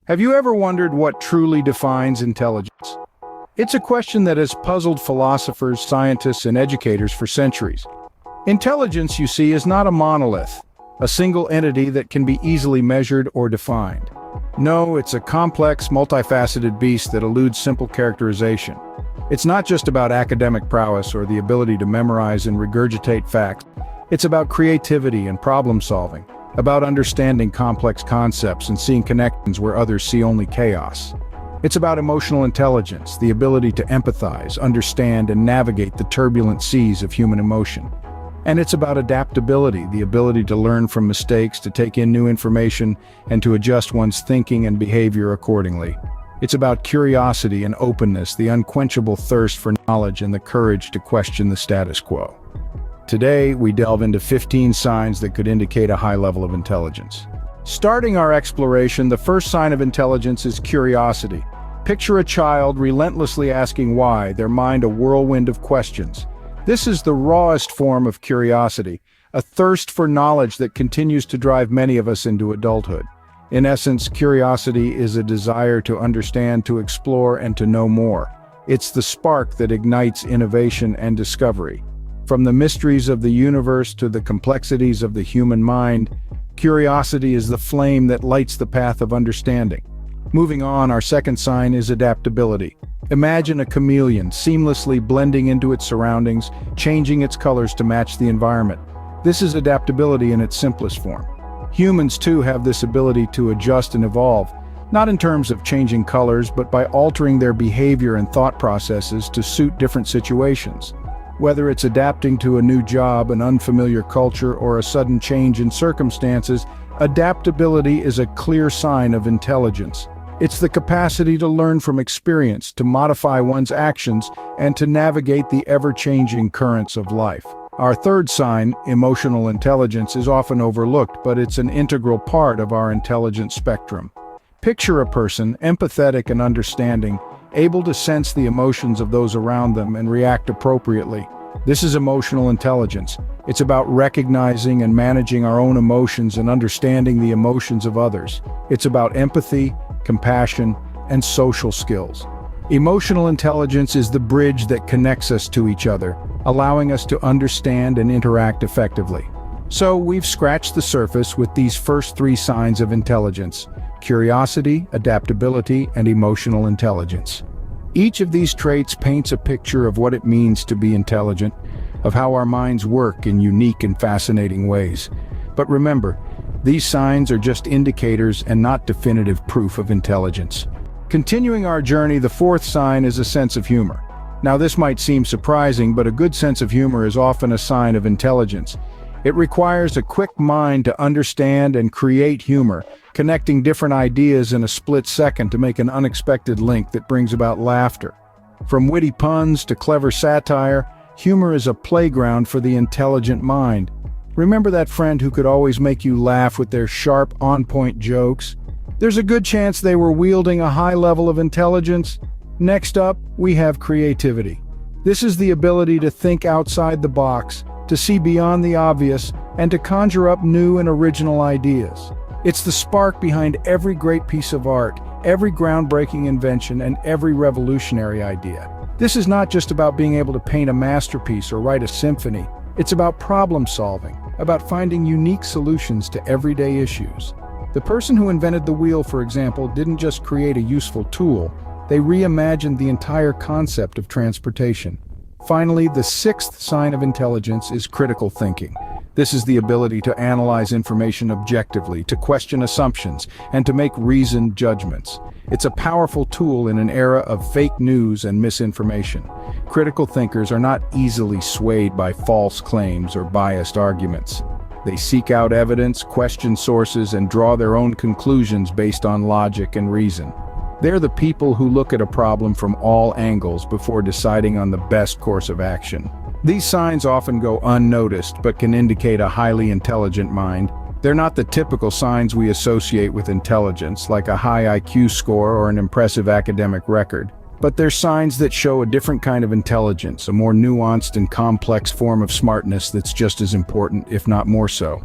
Have you ever wondered what truly defines intelligence? It's a question that has puzzled philosophers, scientists, and educators for centuries. Intelligence, you see, is not a monolith, a single entity that can be easily measured or defined. No, it's a complex, multifaceted beast that eludes simple characterization. It's not just about academic prowess or the ability to memorize and regurgitate facts. It's about creativity and problem solving, about understanding complex concepts and seeing connections where others see only chaos. It's about emotional intelligence, the ability to empathize, understand, and navigate the turbulent seas of human emotion. And it's about adaptability, the ability to learn from mistakes, to take in new information, and to adjust one's thinking and behavior accordingly. It's about curiosity and openness, the unquenchable thirst for knowledge and the courage to question the status quo. Today, we delve into 15 signs that could indicate a high level of intelligence. Starting our exploration, the first sign of intelligence is curiosity. Picture a child relentlessly asking why, their mind a whirlwind of questions. This is the rawest form of curiosity, a thirst for knowledge that continues to drive many of us into adulthood. In essence, curiosity is a desire to understand, to explore, and to know more. It's the spark that ignites innovation and discovery. From the mysteries of the universe to the complexities of the human mind, curiosity is the flame that lights the path of understanding. Moving on, our second sign is adaptability. Imagine a chameleon seamlessly blending into its surroundings, changing its colors to match the environment. This is adaptability in its simplest form. Humans too have this ability to adjust and evolve, not in terms of changing colors, but by altering their behavior and thought processes to suit different situations. Whether it's adapting to a new job, an unfamiliar culture, or a sudden change in circumstances, adaptability is a clear sign of intelligence. It's the capacity to learn from experience, to modify one's actions, and to navigate the ever-changing currents of life. Our third sign, emotional intelligence, is often overlooked, but it's an integral part of our intelligence spectrum. Picture a person, empathetic and understanding, able to sense the emotions of those around them and react appropriately. This is emotional intelligence. It's about recognizing and managing our own emotions and understanding the emotions of others. It's about empathy, compassion, and social skills. Emotional intelligence is the bridge that connects us to each other, allowing us to understand and interact effectively. So we've scratched the surface with these first three signs of intelligence: curiosity, adaptability, and emotional intelligence. Each of these traits paints a picture of what it means to be intelligent, of how our minds work in unique and fascinating ways. But remember, these signs are just indicators and not definitive proof of intelligence. Continuing our journey, the fourth sign is a sense of humor. Now, this might seem surprising, but a good sense of humor is often a sign of intelligence. It requires a quick mind to understand and create humor, connecting different ideas in a split second to make an unexpected link that brings about laughter. From witty puns to clever satire, humor is a playground for the intelligent mind. Remember that friend who could always make you laugh with their sharp, on-point jokes? There's a good chance they were wielding a high level of intelligence. Next up, we have creativity. This is the ability to think outside the box, to see beyond the obvious, and to conjure up new and original ideas. It's the spark behind every great piece of art, every groundbreaking invention, and every revolutionary idea. This is not just about being able to paint a masterpiece or write a symphony. It's about problem solving, about finding unique solutions to everyday issues. The person who invented the wheel, for example, didn't just create a useful tool, they reimagined the entire concept of transportation. Finally, the sixth sign of intelligence is critical thinking. This is the ability to analyze information objectively, to question assumptions, and to make reasoned judgments. It's a powerful tool in an era of fake news and misinformation. Critical thinkers are not easily swayed by false claims or biased arguments. They seek out evidence, question sources, and draw their own conclusions based on logic and reason. They're the people who look at a problem from all angles before deciding on the best course of action. These signs often go unnoticed but can indicate a highly intelligent mind. They're not the typical signs we associate with intelligence, like a high IQ score or an impressive academic record. But they're signs that show a different kind of intelligence, a more nuanced and complex form of smartness that's just as important, if not more so.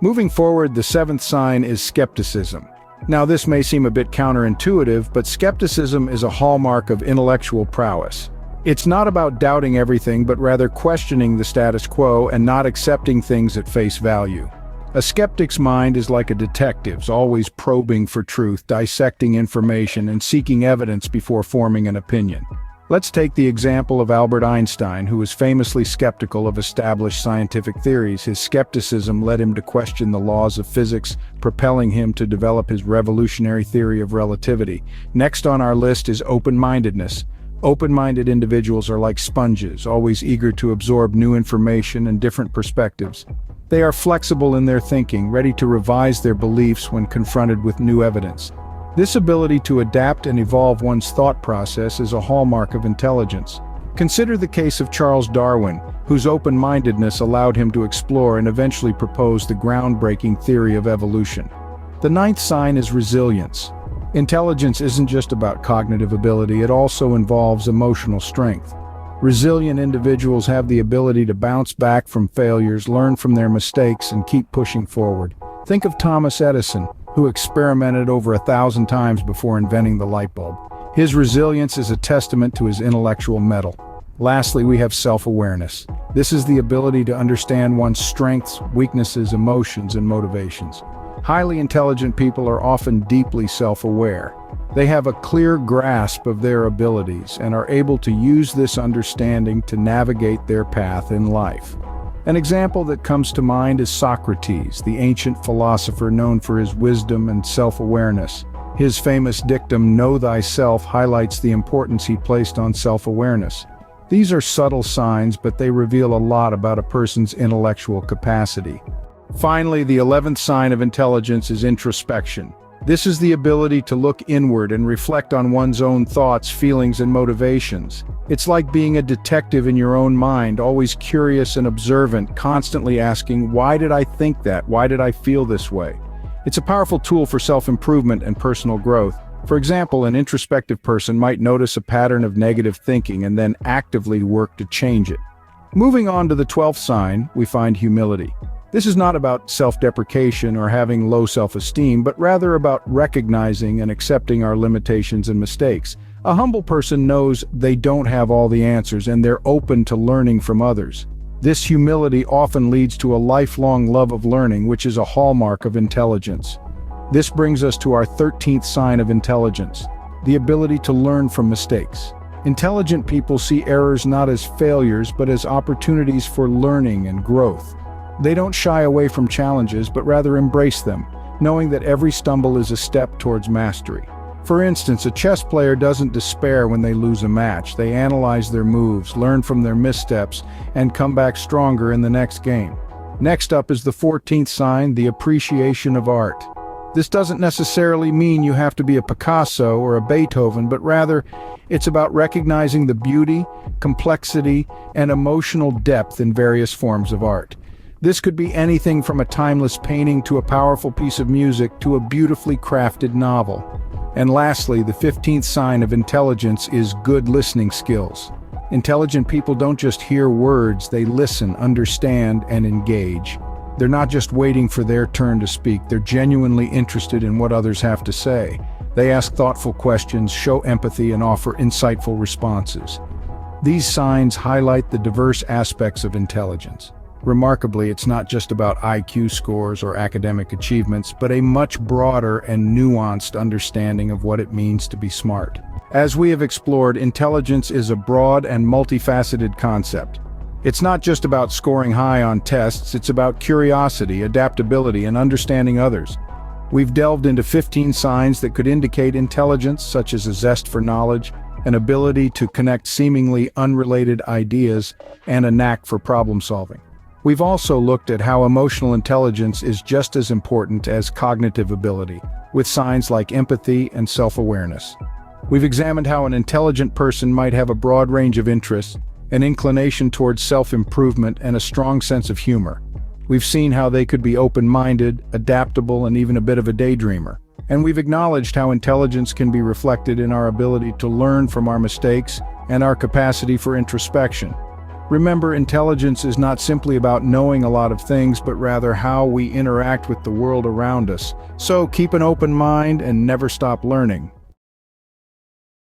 Moving forward, the seventh sign is skepticism. Now, this may seem a bit counterintuitive, but skepticism is a hallmark of intellectual prowess. It's not about doubting everything, but rather questioning the status quo and not accepting things at face value. A skeptic's mind is like a detective's, always probing for truth, dissecting information, and seeking evidence before forming an opinion. Let's take the example of Albert Einstein, who was famously skeptical of established scientific theories. His skepticism led him to question the laws of physics, propelling him to develop his revolutionary theory of relativity. Next on our list is open-mindedness. Open-minded individuals are like sponges, always eager to absorb new information and different perspectives. They are flexible in their thinking, ready to revise their beliefs when confronted with new evidence. This ability to adapt and evolve one's thought process is a hallmark of intelligence. Consider the case of Charles Darwin, whose open-mindedness allowed him to explore and eventually propose the groundbreaking theory of evolution. The ninth sign is resilience. Intelligence isn't just about cognitive ability, it also involves emotional strength. Resilient individuals have the ability to bounce back from failures, learn from their mistakes, and keep pushing forward. Think of Thomas Edison, who experimented over 1,000 times before inventing the light bulb. His resilience is a testament to his intellectual mettle. Lastly, we have self-awareness. This is the ability to understand one's strengths, weaknesses, emotions, and motivations. Highly intelligent people are often deeply self-aware. They have a clear grasp of their abilities and are able to use this understanding to navigate their path in life. An example that comes to mind is Socrates, the ancient philosopher known for his wisdom and self-awareness. His famous dictum, "Know thyself," highlights the importance he placed on self-awareness. These are subtle signs, but they reveal a lot about a person's intellectual capacity. Finally, the 11th sign of intelligence is introspection. This is the ability to look inward and reflect on one's own thoughts, feelings, and motivations. It's like being a detective in your own mind, always curious and observant, constantly asking, why did I think that? Why did I feel this way? It's a powerful tool for self-improvement and personal growth. For example, an introspective person might notice a pattern of negative thinking and then actively work to change it. Moving on to the 12th sign, we find humility. This is not about self-deprecation or having low self-esteem, but rather about recognizing and accepting our limitations and mistakes. A humble person knows they don't have all the answers and they're open to learning from others. This humility often leads to a lifelong love of learning, which is a hallmark of intelligence. This brings us to our 13th sign of intelligence, the ability to learn from mistakes. Intelligent people see errors not as failures, but as opportunities for learning and growth. They don't shy away from challenges, but rather embrace them, knowing that every stumble is a step towards mastery. For instance, a chess player doesn't despair when they lose a match. They analyze their moves, learn from their missteps, and come back stronger in the next game. Next up is the 14th sign, the appreciation of art. This doesn't necessarily mean you have to be a Picasso or a Beethoven, but rather, it's about recognizing the beauty, complexity, and emotional depth in various forms of art. This could be anything from a timeless painting to a powerful piece of music to a beautifully crafted novel. And lastly, the 15th sign of intelligence is good listening skills. Intelligent people don't just hear words, they listen, understand, and engage. They're not just waiting for their turn to speak, they're genuinely interested in what others have to say. They ask thoughtful questions, show empathy, and offer insightful responses. These signs highlight the diverse aspects of intelligence. Remarkably, it's not just about IQ scores or academic achievements, but a much broader and nuanced understanding of what it means to be smart. As we have explored, intelligence is a broad and multifaceted concept. It's not just about scoring high on tests, it's about curiosity, adaptability, and understanding others. We've delved into 15 signs that could indicate intelligence, such as a zest for knowledge, an ability to connect seemingly unrelated ideas, and a knack for problem solving. We've also looked at how emotional intelligence is just as important as cognitive ability, with signs like empathy and self-awareness. We've examined how an intelligent person might have a broad range of interests, an inclination towards self-improvement, and a strong sense of humor. We've seen how they could be open-minded, adaptable, and even a bit of a daydreamer. And we've acknowledged how intelligence can be reflected in our ability to learn from our mistakes and our capacity for introspection. Remember, intelligence is not simply about knowing a lot of things, but rather how we interact with the world around us. So keep an open mind and never stop learning.